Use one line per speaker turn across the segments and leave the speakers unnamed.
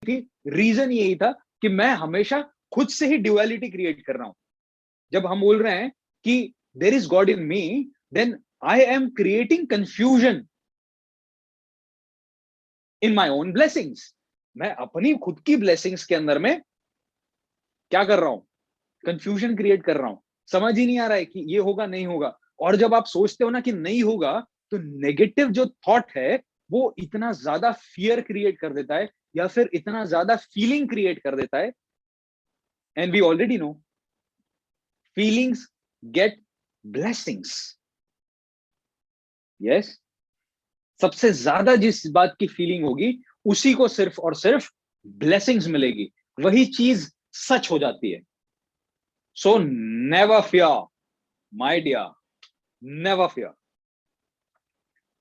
थी, रीजन यही था कि मैं हमेशा खुद से ही ड्युअलिटी क्रिएट कर रहा हूं। जब हम बोल रहे हैं कि there is God in me, then I am creating confusion in my own blessings. मैं अपनी खुद की ब्लेसिंग्स के अंदर में क्या कर रहा हूं? कंफ्यूजन क्रिएट कर रहा हूं। समझ ही नहीं आ रहा है कि ये होगा नहीं होगा। और जब आप सोचते हो ना कि नहीं होगा, तो नेगेटिव जो थॉट है वो इतना ज्यादा फियर क्रिएट कर देता है, या फिर इतना ज्यादा फीलिंग क्रिएट कर देता है। And we already know feelings get blessings. Yes, सबसे ज्यादा जिस बात की फीलिंग होगी उसी को सिर्फ और सिर्फ ब्लेसिंग्स मिलेगी, वही चीज सच हो जाती है। So never fear my dear, never fear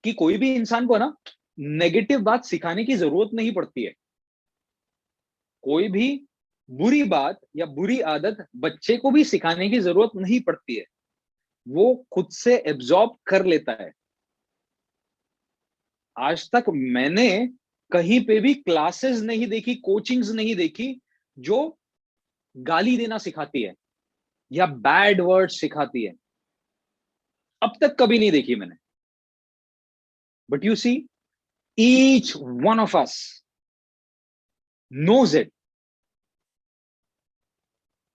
कि कोई भी इंसान को ना नेगेटिव बात सिखाने की जरूरत नहीं पड़ती है। कोई भी बुरी बात या बुरी आदत बच्चे को भी सिखाने की जरूरत नहीं पड़ती है, वो खुद से एब्जॉर्ब कर लेता है। आज तक मैंने कहीं पे भी क्लासेस नहीं देखी, कोचिंग्स नहीं देखी जो गाली देना सिखाती है या बैड वर्ड सिखाती है। अब तक कभी नहीं देखी मैंने। But you see, each one of us knows it.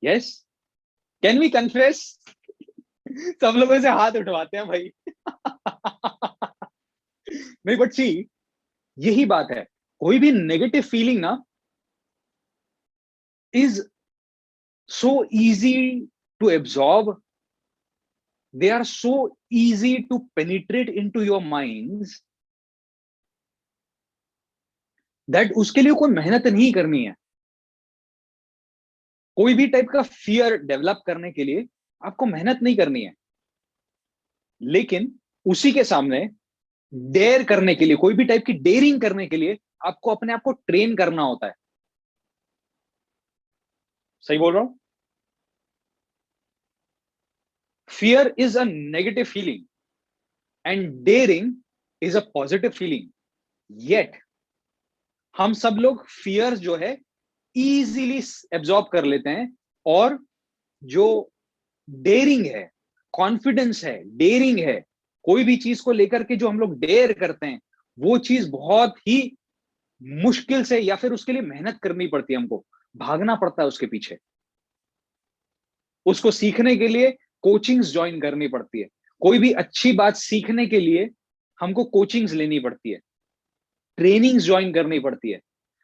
Yes, can we confess? सब लोगों से हाथ उठवाते हैं भाई। नहीं, बट सी, यही बात है। कोई भी नेगेटिव फीलिंग ना is so easy to absorb, they are so easy to penetrate into your minds, that उसके लिए कोई मेहनत नहीं करनी है। कोई भी टाइप का फियर डेवलप करने के लिए आपको मेहनत नहीं करनी है, लेकिन उसी के सामने डेयर करने के लिए, कोई भी टाइप की डेयरिंग करने के लिए आपको अपने आप को ट्रेन करना होता है। सही बोल रहा हूं? Fear is a negative feeling and daring is a positive feeling. Yet हम सब लोग फियर जो है इजीली एब्जॉर्ब कर लेते हैं, और जो डेयरिंग है, कॉन्फिडेंस है, डेयरिंग है, कोई भी चीज को लेकर के जो हम लोग डेयर करते हैं, वो चीज बहुत ही मुश्किल से, या फिर उसके लिए मेहनत करनी पड़ती है, हमको भागना पड़ता है उसके पीछे। उसको सीखने के लिए कोचिंग्स ज्वाइन करनी पड़ती है। कोई भी अच्छी बात सीखने के लिए हमको कोचिंग्स लेनी पड़ती है, ट्रेनिंग्स ज्वाइन करनी पड़ती है।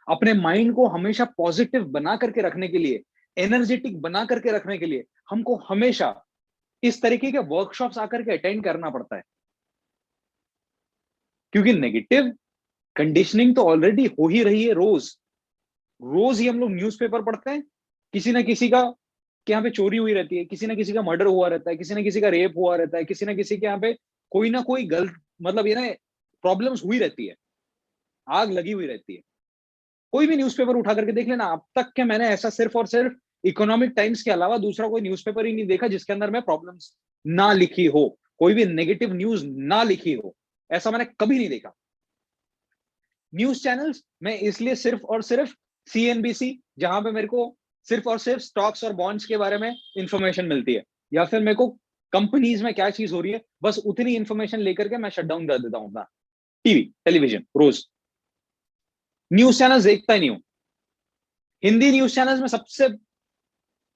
अपने माइंड को हमेशा पॉजिटिव बना करके रखने के लिए, एनर्जेटिक बना करके रखने के लिए हमको हमेशा इस तरीके के वर्कशॉप्स आकर के अटेंड करना पड़ता है। क्योंकि नेगेटिव कंडीशनिंग तो ऑलरेडी हो ही रही है। रोज रोज ही हम लोग न्यूज़पेपर पढ़ते हैं, किसी ना किसी का के यहाँ पे चोरी हुई रहती है, किसी ना किसी का मर्डर हुआ रहता है, किसी ना किसी का रेप हुआ रहता है, किसी ना किसी के यहाँ पे कोई ना कोई गलत, मतलब ये ना प्रॉब्लम्स हुई रहती है, आग लगी हुई रहती है। कोई भी न्यूज़पेपर उठा करके देख लेना, अब तक के मैंने ऐसा सिर्फ और सिर्फ इकोनॉमिक टाइम्स के अलावा दूसरा कोई न्यूज़पेपर ही नहीं देखा जिसके अंदर में प्रॉब्लम्स ना लिखी हो, कोई भी नेगेटिव न्यूज ना लिखी हो। ऐसा मैंने कभी नहीं देखा। न्यूज चैनल्स में इसलिए सिर्फ और सिर्फ सीएनबीसी, जहां पे मेरे को सिर्फ और सिर्फ स्टॉक्स और बॉन्ड्स के बारे में इंफॉर्मेशन मिलती है, या फिर मेरे को कंपनीज में क्या चीज हो रही है, बस उतनी इंफॉर्मेशन लेकर के मैं शट डाउन कर देता हूं अपना टीवी टेलीविजन। रोज न्यूज चैनल्स देखता ही नहीं हूं। हिंदी न्यूज चैनल्स में सबसे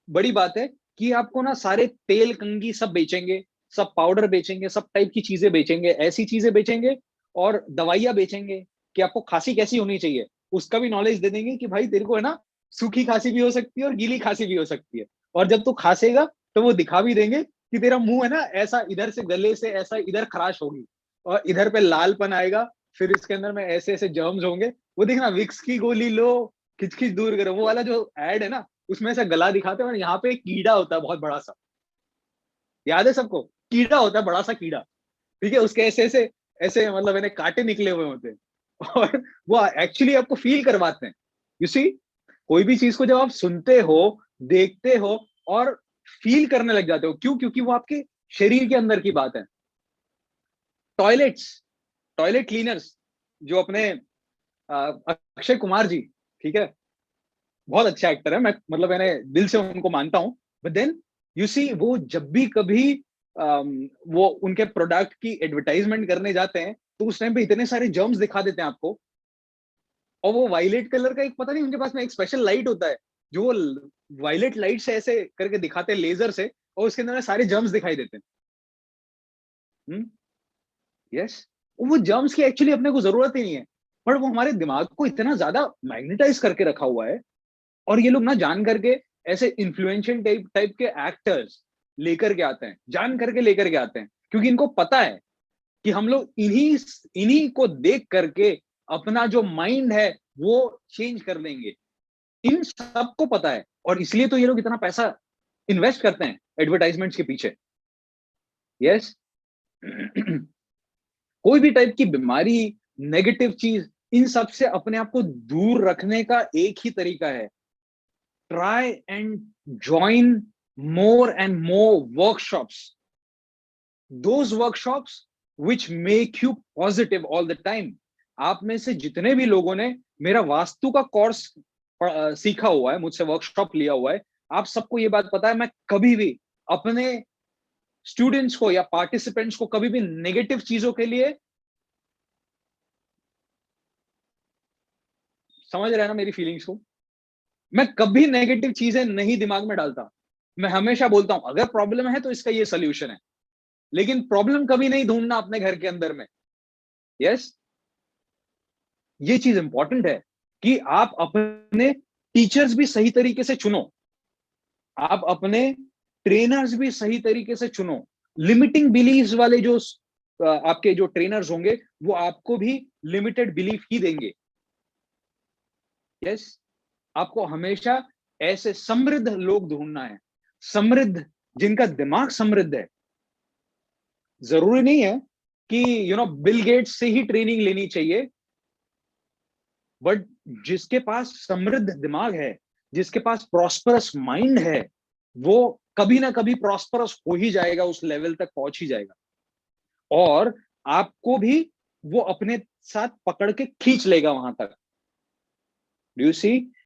बड़ी बात है कि आपको ना सारे तेल कंगी सब बेचेंगे, सब पाउडर बेचेंगे, सब टाइप की चीजें बेचेंगे, ऐसी चीजें बेचेंगे, और दवाइयां बेचेंगे कि आपको खांसी कैसी होनी चाहिए उसका भी नॉलेज दे देंगे कि भाई तेरे को है ना सूखी खांसी भी हो सकती है और गीली खांसी भी हो सकती है। और जब तू खांसेगा तो वो दिखा भी देंगे कि तेरा मुंह है ना ऐसा, इधर से गले से ऐसा इधर खराश होगी, और इधर पे लालपन आएगा, फिर इसके अंदर में ऐसे ऐसे जर्म्स होंगे। वो देखना, विक्स की गोली लो, खिच खिच दूर करो, वो वाला जो एड है ना, उसमें से गला दिखाते हैं और यहाँ पे एक कीड़ा होता है बहुत बड़ा सा। याद है सबको? कीड़ा होता है, बड़ा सा कीड़ा। ठीक है, उसके ऐसे ऐसे ऐसे मतलब इन्हें कांटे निकले हुए होते हैं, और वो एक्चुअली आपको फील करवाते हैं। यू सी, कोई भी चीज को जब आप सुनते हो, देखते हो और फील करने लग जाते हो, क्यों? क्योंकि वो आपके शरीर के अंदर की बात है। टॉयलेट्स, टॉयलेट क्लीनर्स जो अपने अक्षय कुमार जी, ठीक है, बहुत अच्छा एक्टर है, मैं मतलब मैंने दिल से उनको मानता हूँ। बट देन यू सी वो जब भी कभी वो उनके प्रोडक्ट की एडवर्टाइजमेंट करने जाते हैं, तो उस टाइम पे इतने सारे जर्म्स दिखा देते हैं आपको, और वो वायलेट कलर का एक पता नहीं उनके पास में एक स्पेशल लाइट होता है, जो वो वायलेट लाइट से ऐसे करके दिखाते हैं लेजर से, और उसके अंदर सारे जर्म्स दिखाई देते हैं। यस, वो जर्म्स की एक्चुअली अपने को जरूरत ही नहीं है, पर वो हमारे दिमाग को इतना ज्यादा मैग्नेटाइज करके रखा हुआ है। और ये लोग ना जान करके ऐसे इन्फ्लुएंशियल टाइप टाइप के एक्टर्स लेकर के आते हैं, जान करके लेकर के आते हैं, क्योंकि इनको पता है कि हम लोग इन्हीं इन्हीं को देख करके अपना जो माइंड है वो चेंज कर लेंगे। इन सबको पता है, और इसलिए तो ये लोग इतना पैसा इन्वेस्ट करते हैं एडवर्टाइजमेंट्स के पीछे। यस। कोई भी टाइप की बीमारी, नेगेटिव चीज, इन सब से अपने आप को दूर रखने का एक ही तरीका है, try and join more and more workshops, those workshops which make you positive all the time। आप में से जितने भी लोगों ने मेरा वास्तु का कोर्स सीखा हुआ है, मुझसे वर्कशॉप लिया हुआ है, आप सबको ये बात पता है, मैं कभी भी अपने स्टूडेंट्स को या पार्टिसिपेंट्स को कभी भी नेगेटिव चीजों के लिए, समझ रहे हैं ना मेरी फीलिंग्स को, मैं कभी नेगेटिव चीजें नहीं दिमाग में डालता। मैं हमेशा बोलता हूं अगर प्रॉब्लम है तो इसका ये सोल्यूशन है, लेकिन प्रॉब्लम कभी नहीं ढूंढना अपने घर के अंदर में। यस, ये चीज इंपॉर्टेंट है कि आप अपने टीचर्स भी सही तरीके से चुनो, आप अपने ट्रेनर्स भी सही तरीके से चुनो। लिमिटिंग बिलीव्स वाले जो आपके जो ट्रेनर्स होंगे, वो आपको भी लिमिटेड बिलीफ ही देंगे। यस, आपको हमेशा ऐसे समृद्ध लोग ढूंढना है, समृद्ध, जिनका दिमाग समृद्ध है। जरूरी नहीं है कि बिल गेट्स से ही ट्रेनिंग लेनी चाहिए, बट जिसके पास समृद्ध दिमाग है, जिसके पास प्रॉस्परस माइंड है, वो कभी ना कभी प्रॉस्परस हो ही जाएगा, उस लेवल तक पहुंच ही जाएगा, और आपको भी वो अपने साथ पकड़ के खींच लेगा वहां तक। Do you C?